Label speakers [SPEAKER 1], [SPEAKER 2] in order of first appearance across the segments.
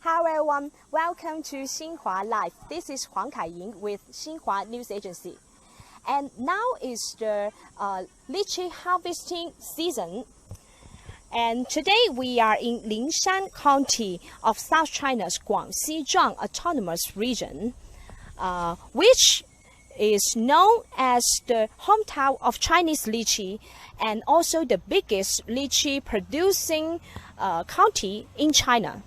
[SPEAKER 1] Hello everyone, welcome to Xinhua Live. This is Huang Kaiying with Xinhua News Agency. And now is the lychee harvesting season. And today we are in Lingshan County of South China's Guangxi Autonomous Region, which is known as the hometown of Chinese lychee and also the biggest lychee producing county in China.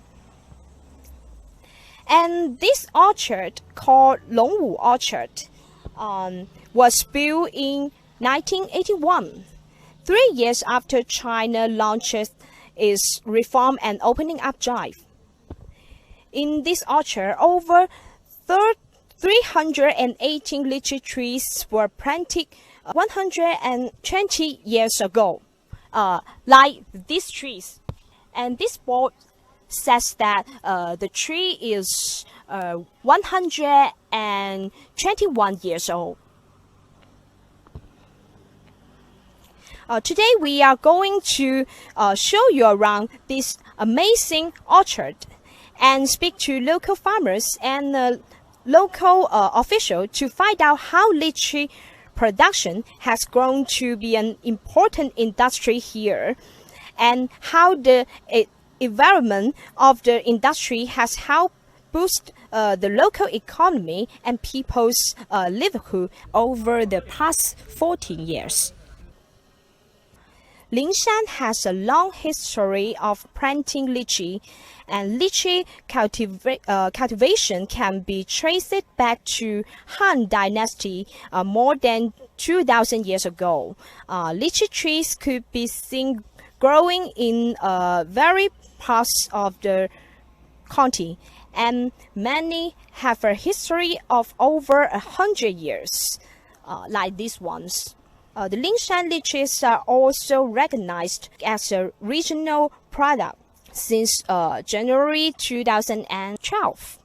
[SPEAKER 1] And this orchard, called Longwu Orchard, was built in 1981, 3 years after China launches its reform and opening up drive. In this orchard, over 318 lychee trees were planted 120 years ago, like these trees. And this board says that the tree is 121 years old. Today we are going to show you around this amazing orchard and speak to local farmers and local officials to find out how lychee production has grown to be an important industry here and how the environment of the industry has helped boost the local economy and people's livelihood over the past 14 years. Lingshan has a long history of planting lychee, and lychee cultivation can be traced back to Han Dynasty more than 2,000 years ago. Lychee trees could be seen growing in very parts of the county, and many have a history of over 100 years, like these ones. The Lingshan lychees are also recognized as a regional product since January 2012.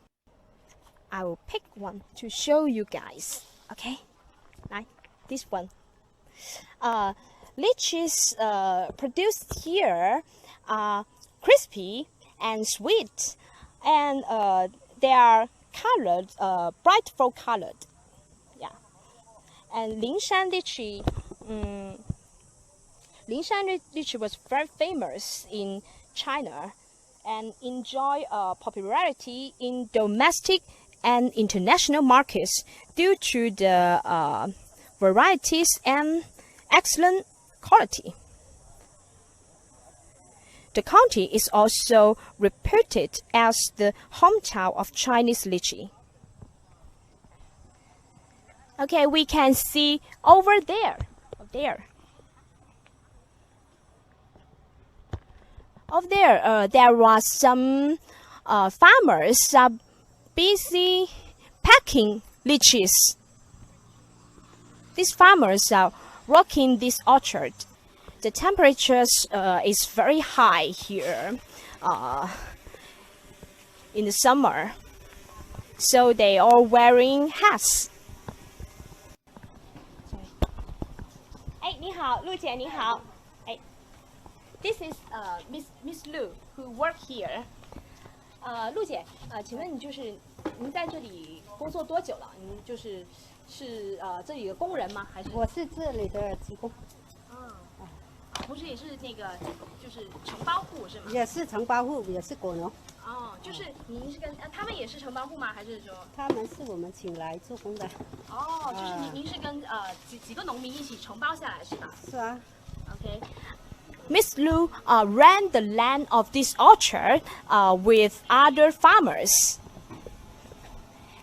[SPEAKER 1] I will pick one to show you guys. Okay, like this one. Lychees produced here are crispy and sweet, and they are colored, bright full colored. Yeah, and Lingshan lychee was very famous in China and enjoy popularity in domestic and international markets due to the varieties and excellent quality. The county is also reputed as the hometown of Chinese lychee. Okay, we can see over there. Over there, there are some farmers busy packing lychees. These farmers are working this orchard. The temperature is very high here in the summer, so they are wearing hats. 你好，陆姐你好。This is Miss Lu who work here. 陆姐，请问您在这里工作多久了？您是这里的工人吗？还是？
[SPEAKER 2] 我是这里的职工。
[SPEAKER 1] 同时也是那个承包户是吗？
[SPEAKER 2] 也是承包户，也是果农。
[SPEAKER 1] 就是您是跟他们也是承包户吗？还是说？
[SPEAKER 2] 他们是我们请来做工的。
[SPEAKER 1] 就是您是跟几个农民一起承包下来是吧？
[SPEAKER 2] 是啊。
[SPEAKER 1] Okay. Miss Lu ran the land of this orchard with other farmers,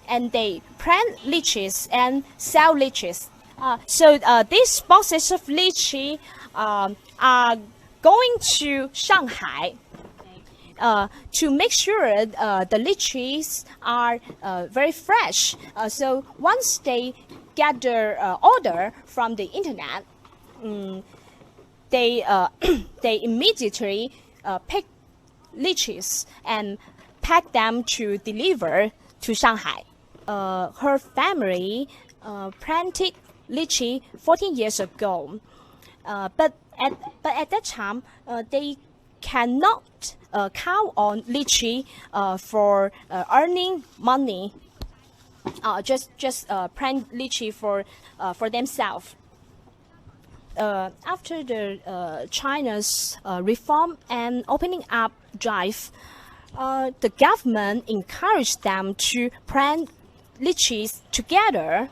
[SPEAKER 1] and they plant lychees and sell lychees. So these boxes of lychee are going to Shanghai to make sure the lychees are very fresh. So once they get their order from the internet, they immediately pick lychees and pack them to deliver to Shanghai. Her family planted lychee 14 years ago, but at that time they cannot count on lychee for earning money. Just plant lychee for themselves. After the China's reform and opening up drive, the government encouraged them to plant lychees together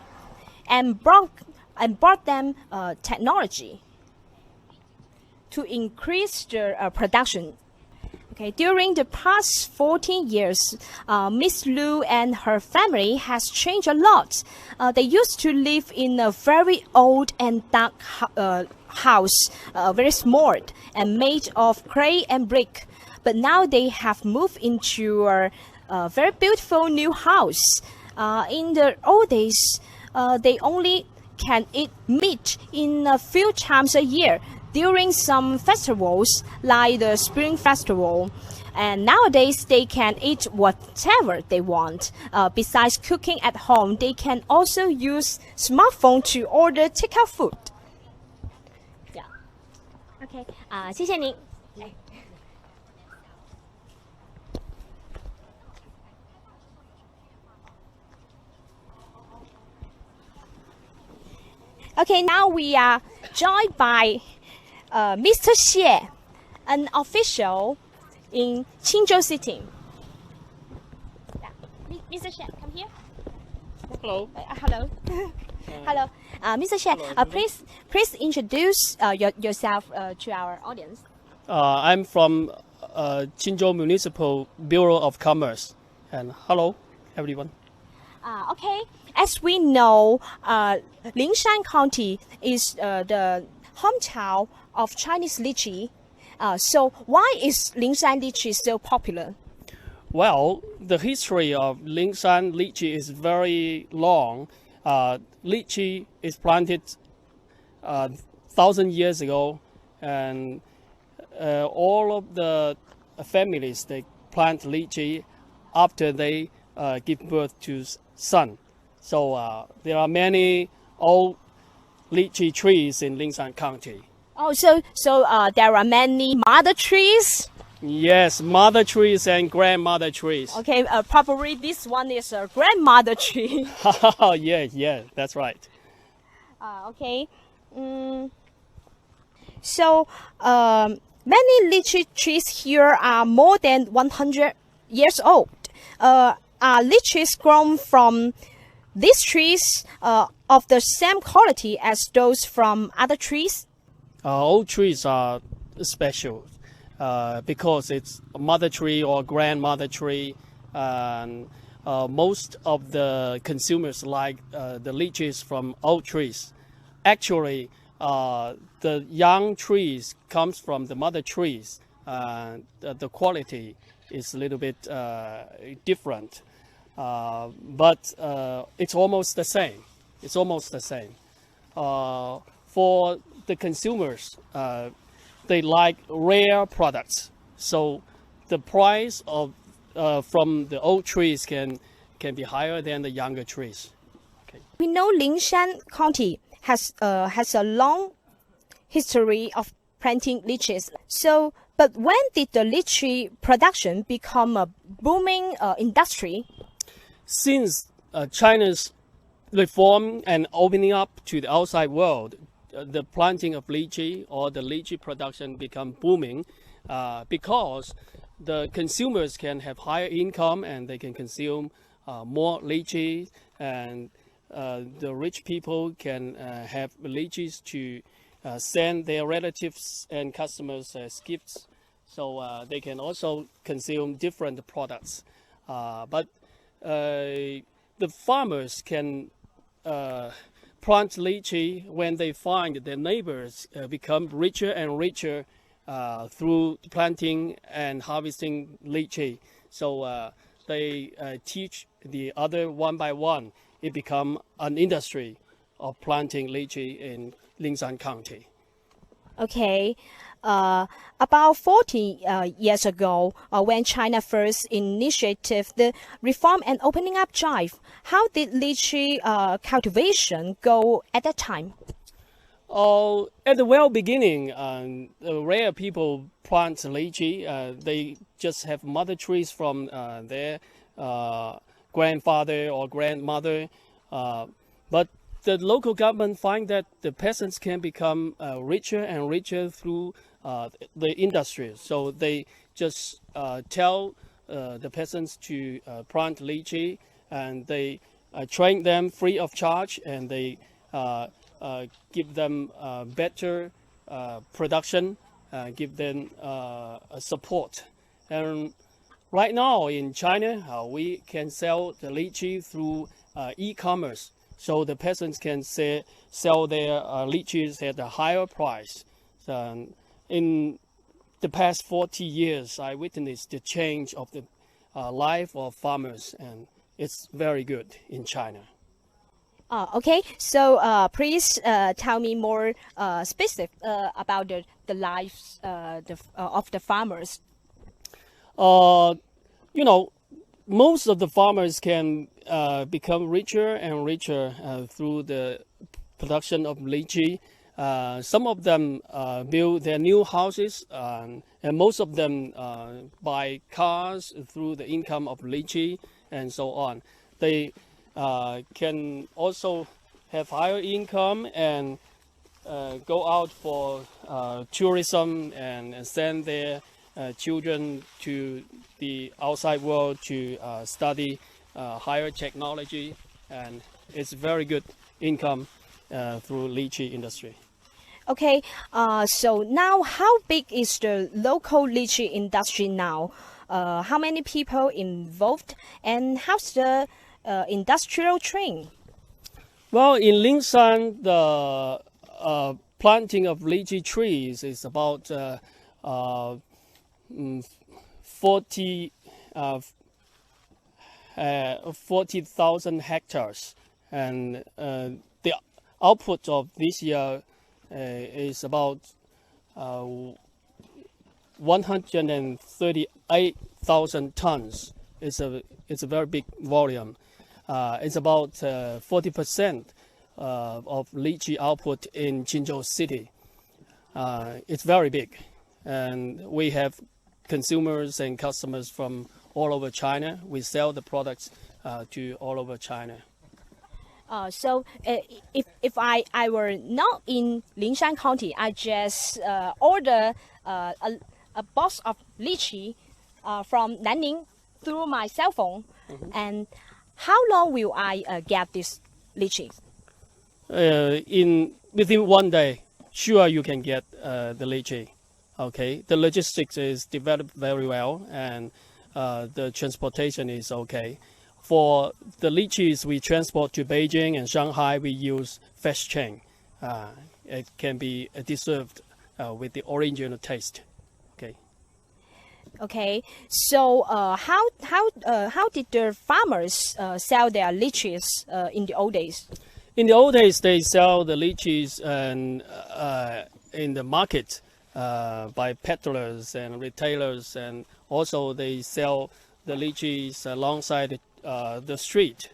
[SPEAKER 1] and brought them technology to increase their production. Okay, during the past 14 years, Miss Lu and her family has changed a lot. They used to live in a very old and dark house, very small and made of clay and brick. But now they have moved into a very beautiful new house. In the old days, they only can eat meat in a few times a year during some festivals like the Spring Festival. And nowadays they can eat whatever they want. Besides cooking at home, they can also use smartphone to order takeout food. Yeah. Okay. 谢谢您。Okay, now we are joined by Mr. Xie, an official in Qingzhou City. Yeah. Mr. Xie, come here.
[SPEAKER 3] Hello.
[SPEAKER 1] Hello. Hello. Mr. Xie, please introduce yourself to our audience.
[SPEAKER 3] I'm from Qingzhou Municipal Bureau of Commerce. And hello, everyone.
[SPEAKER 1] Okay. As we know, Lingshan County is the hometown of Chinese lychee. So why is Lingshan lychee so popular?
[SPEAKER 3] Well, the history of Lingshan lychee is very long. Lychee is planted 1,000 years ago, and all of the families, they plant lychee after they give birth to son. So there are many old lychee trees in Lingshan County.
[SPEAKER 1] Oh, so there are many mother trees?
[SPEAKER 3] Yes, mother trees and grandmother trees.
[SPEAKER 1] Okay, probably this one is a grandmother tree.
[SPEAKER 3] Yeah, that's right.
[SPEAKER 1] Okay. So many lychee trees here are more than 100 years old. Are lychees grown from these trees of the same quality as those from other trees?
[SPEAKER 3] Old trees are special because it's a mother tree or grandmother tree. And most of the consumers like the lychees from old trees. Actually, the young trees comes from the mother trees. The quality is a little bit different. But it's almost the same. It's almost the same. For the consumers, they like rare products. So the price of from the old trees can be higher than the younger trees. Okay.
[SPEAKER 1] We know Lingshan County has a long history of planting lychees. So, but when did the lychee production become a booming industry?
[SPEAKER 3] Since China's reform and opening up to the outside world, the planting of lychee or the lychee production become booming because the consumers can have higher income and they can consume more lychee, and the rich people can have lychees to send their relatives and customers as gifts. So they can also consume different products. But the farmers can plant lychee when they find their neighbors become richer and richer through planting and harvesting lychee. So they teach the other one by one. It become an industry of planting lychee in Lingshan County.
[SPEAKER 1] Okay. About 40 years ago, when China first initiated the reform and opening up drive, how did lychee cultivation go at that time?
[SPEAKER 3] At the well beginning, rare people plant lychee. They just have mother trees from their grandfather or grandmother. But the local government find that the peasants can become richer and richer through the industry. So they just tell the peasants to plant lychee, and they train them free of charge, and they give them better production, give them support. And right now in China, we can sell the lychee through e-commerce. So the peasants can sell their lychees at a higher price. In the past 40 years, I witnessed the change of the life of farmers, and it's very good in China.
[SPEAKER 1] Okay, so please tell me more specific about the lives of the farmers.
[SPEAKER 3] Most of the farmers can become richer and richer through the production of lychee. Some of them build their new houses, and most of them buy cars through the income of lychee, and so on. They can also have higher income and go out for tourism and send their children to the outside world to study higher technology, and it's very good income through lychee industry.
[SPEAKER 1] Okay, so now how big is the local lychee industry now? How many people involved, and how's the industrial train?
[SPEAKER 3] Well, in Lingshan, the planting of lychee trees is about 40,000 hectares, and the output of this year is about 138,000 tons. It's a very big volume. It's about 40% of lychee output in Qinzhou City. It's very big, and we have consumers and customers from all over China. We sell the products to all over China.
[SPEAKER 1] So if I were not in Lingshan County, I just order a box of lychee from Nanning through my cell phone. And how long will I get this lychee?
[SPEAKER 3] Within 1 day, sure you can get the lychee. Okay, the logistics is developed very well, and the transportation is okay. For the lychees we transport to Beijing and Shanghai, we use fast chain. It can be preserved with the original taste. Okay.
[SPEAKER 1] Okay, so how did the farmers sell their lychees in the old days?
[SPEAKER 3] In the old days, they sell the lychees in the market by peddlers and retailers, and also they sell the lychees alongside the street.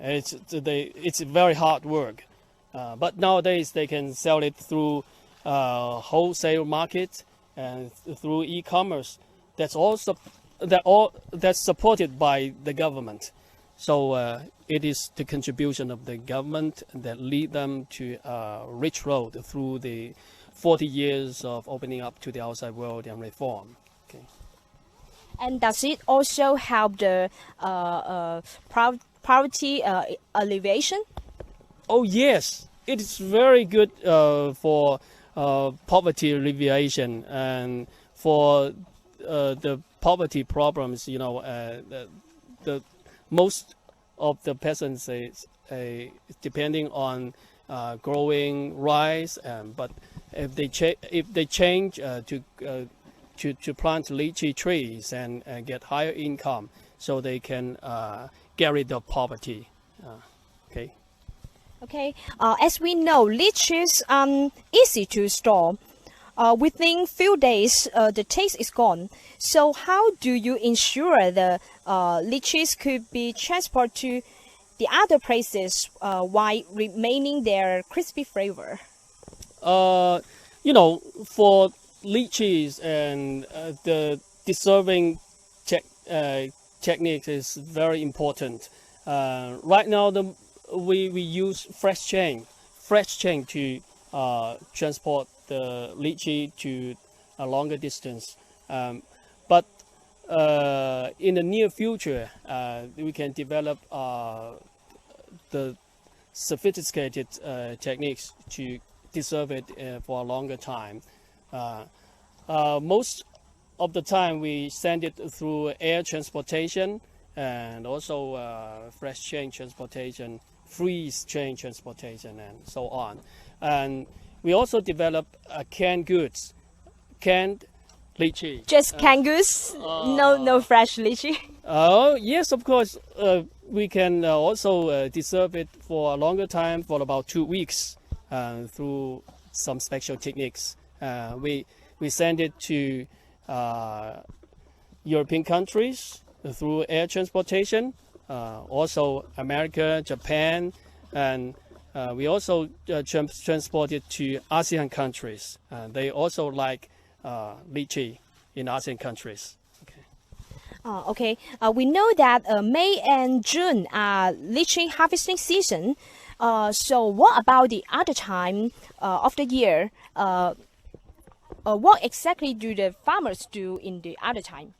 [SPEAKER 3] It's very hard work, but nowadays they can sell it through wholesale market and through e-commerce. That's supported by the government. So it is the contribution of the government that lead them to a rich road through the 40 years of opening up to the outside world and reform. Okay.
[SPEAKER 1] And does it also help the poverty alleviation?
[SPEAKER 3] Oh yes, it is very good for poverty alleviation, and for the poverty problems. The most of the peasants is depending on growing rice, but if they change to plant lychee trees and get higher income, so they can get rid of poverty. Okay.
[SPEAKER 1] Okay. As we know, lychees are easy to store. Within few days, the taste is gone. So how do you ensure the lychees could be transported to the other places while remaining their crispy flavor?
[SPEAKER 3] For lychees and the deserving technique is very important. Right now, we use fresh chain to transport the lychee to a longer distance. But in the near future, we can develop the sophisticated techniques to deserve it for a longer time. Most of the time we send it through air transportation and also fresh chain transportation, freeze chain transportation, and so on. And we also develop canned goods, canned lychee.
[SPEAKER 1] Just kangoos, no fresh lychee.
[SPEAKER 3] Oh, yes, of course. We can also deserve it for a longer time, for about 2 weeks, through some special techniques. We send it to European countries through air transportation, also America, Japan, and we also transport it to ASEAN countries. They also like lychee in ASEAN countries.
[SPEAKER 1] Okay. We know that May and June are lychee harvesting season. So what about the other time of the year? What exactly do the farmers do in the other time?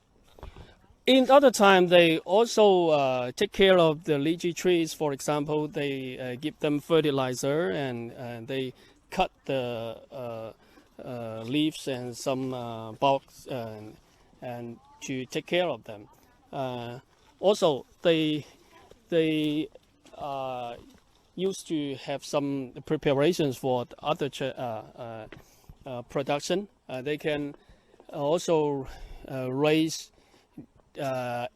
[SPEAKER 3] In other time, they also take care of the lychee trees. For example, they give them fertilizer and they cut the leaves and some bulbs and to take care of them. Also, they used to have some preparations for other production. They can also raise the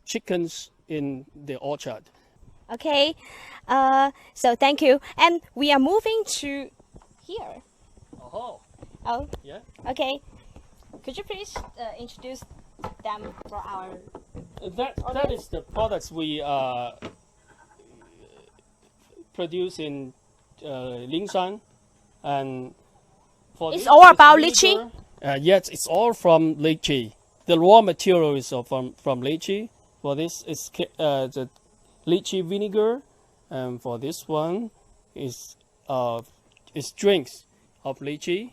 [SPEAKER 3] chickens in the orchard.
[SPEAKER 1] Okay. So thank you. And we are moving to here.
[SPEAKER 3] Oh,
[SPEAKER 1] Oh,
[SPEAKER 3] yeah.
[SPEAKER 1] okay. Could you please introduce them for our...
[SPEAKER 3] That is the products we produce in Lingshan, and for
[SPEAKER 1] It's
[SPEAKER 3] this
[SPEAKER 1] all
[SPEAKER 3] is
[SPEAKER 1] about
[SPEAKER 3] vinegar. Yes, it's all from lychee. The raw material is from lychee. For this is the lychee vinegar, and for this one is drinks of lychee,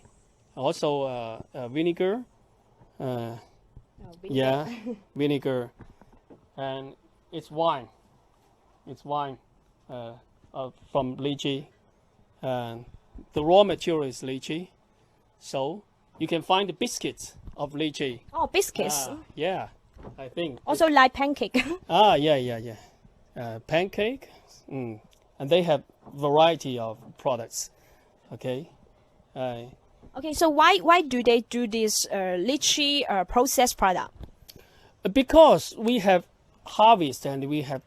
[SPEAKER 3] also vinegar. Yeah, vinegar, and it's wine. It's wine from lychee, and the raw material is lychee. So you can find the biscuits of lychee.
[SPEAKER 1] Oh, biscuits.
[SPEAKER 3] Yeah, I think.
[SPEAKER 1] Also like pancake.
[SPEAKER 3] Yeah. Pancake, and they have variety of products. Okay.
[SPEAKER 1] Okay, so why do they do this lychee processed product?
[SPEAKER 3] Because we have harvest and we have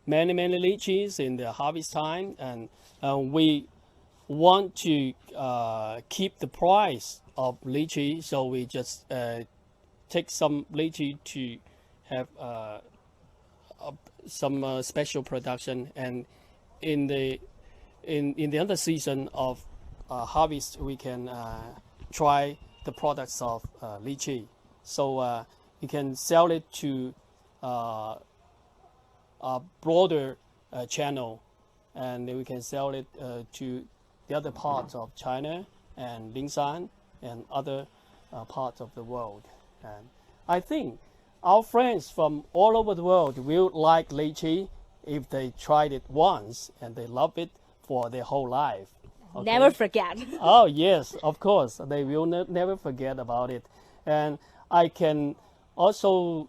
[SPEAKER 3] many lychees in the harvest time, and we want to keep the price of lychee, so we just take some lychee to have some special production, and in the other season of harvest we can try the products of lychee, so you can sell it to a broader channel, and we can sell it to the other parts of China and Lingshan and other parts of the world. And I think our friends from all over the world will like lychee if they tried it once and they love it for their whole life. Okay?
[SPEAKER 1] Never forget.
[SPEAKER 3] Oh yes, of course, they will never forget about it. And I can also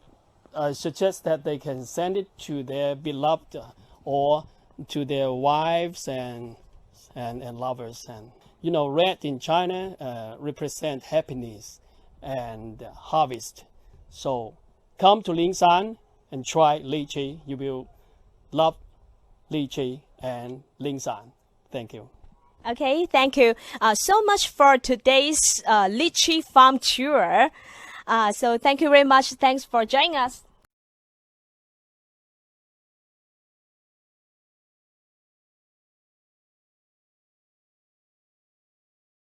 [SPEAKER 3] suggest that they can send it to their beloved or to their wives and lovers. And red in China represent happiness and harvest. So come to Lingshan and try lychee. You will love lychee and Lingshan. Thank you.
[SPEAKER 1] Okay, thank you so much for today's lychee farm tour. So thank you very much. Thanks for joining us.